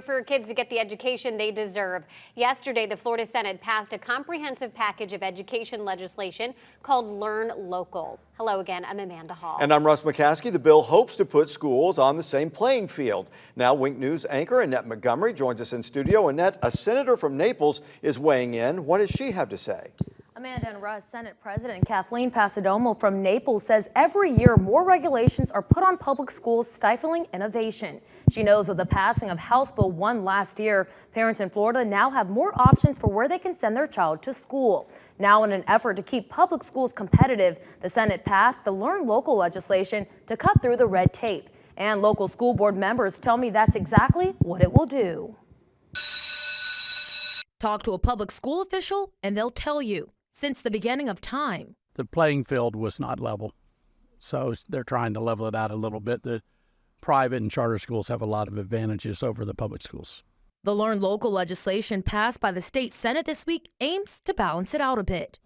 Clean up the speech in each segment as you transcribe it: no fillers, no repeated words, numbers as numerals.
For kids to get the education they deserve. Yesterday, the Florida Senate passed a comprehensive package of education legislation called Learn Local. Hello again, I'm Amanda Hall. And I'm Russ McCaskey. The bill hopes to put schools on the same playing field. Now, Wink News anchor Annette Montgomery joins us in studio. Annette, a senator from Naples, is weighing in. What does she have to say? Amanda and Russ, Senate President Kathleen Passidomo from Naples says every year more regulations are put on public schools, stifling innovation. She knows with the passing of House Bill 1 last year, parents in Florida now have more options for where they can send their child to school. Now, in an effort to keep public schools competitive, the Senate passed the Learn Local legislation to cut through the red tape. And local school board members tell me that's exactly what it will do. Talk to a public school official and they'll tell you. Since the beginning of time, the playing field was not level, so they're trying to level it out a little bit. The private and charter schools have a lot of advantages over the public schools. The Learn Local legislation passed by the state Senate this week aims to balance it out a bit.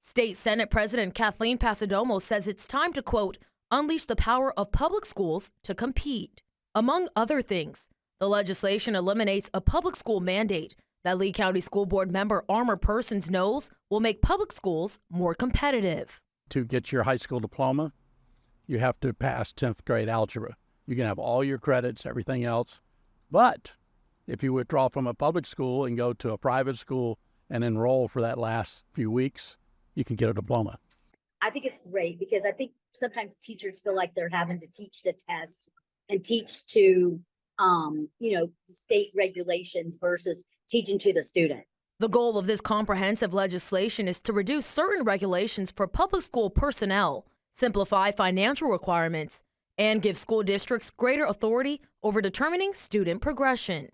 State Senate President Kathleen Passidomo says it's time to, quote, unleash the power of public schools to compete. Among other things, the legislation eliminates a public school mandate that Lee County School Board member Armor Persons knows will make public schools more competitive. To get your high school diploma, you have to pass 10th grade algebra. You can have all your credits, everything else. But if you withdraw from a public school and go to a private school and enroll for that last few weeks, you can get a diploma. I think it's great because I think sometimes teachers feel like they're having to teach the tests and teach to, state regulations versus teaching to the student. The goal of this comprehensive legislation is to reduce certain regulations for public school personnel, simplify financial requirements, and give school districts greater authority over determining student progression.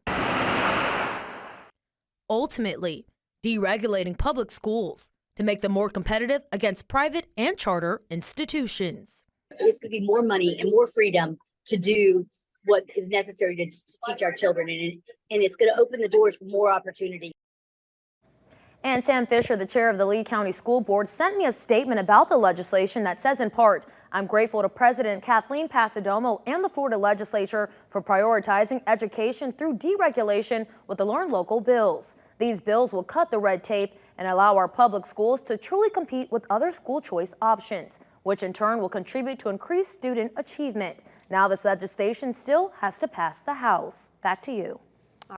Ultimately, deregulating public schools to make them more competitive against private and charter institutions. This could be more money and more freedom to do what is necessary to teach our children, and it's going to open the doors for more opportunity. And Sam Fisher, the chair of the Lee County School Board, sent me a statement about the legislation that says, in part, I'm grateful to President Kathleen Passidomo and the Florida legislature for prioritizing education through deregulation with the Learn Local bills. These bills will cut the red tape and allow our public schools to truly compete with other school choice options, which in turn will contribute to increased student achievement. Now this legislation still has to pass the House. Back to you.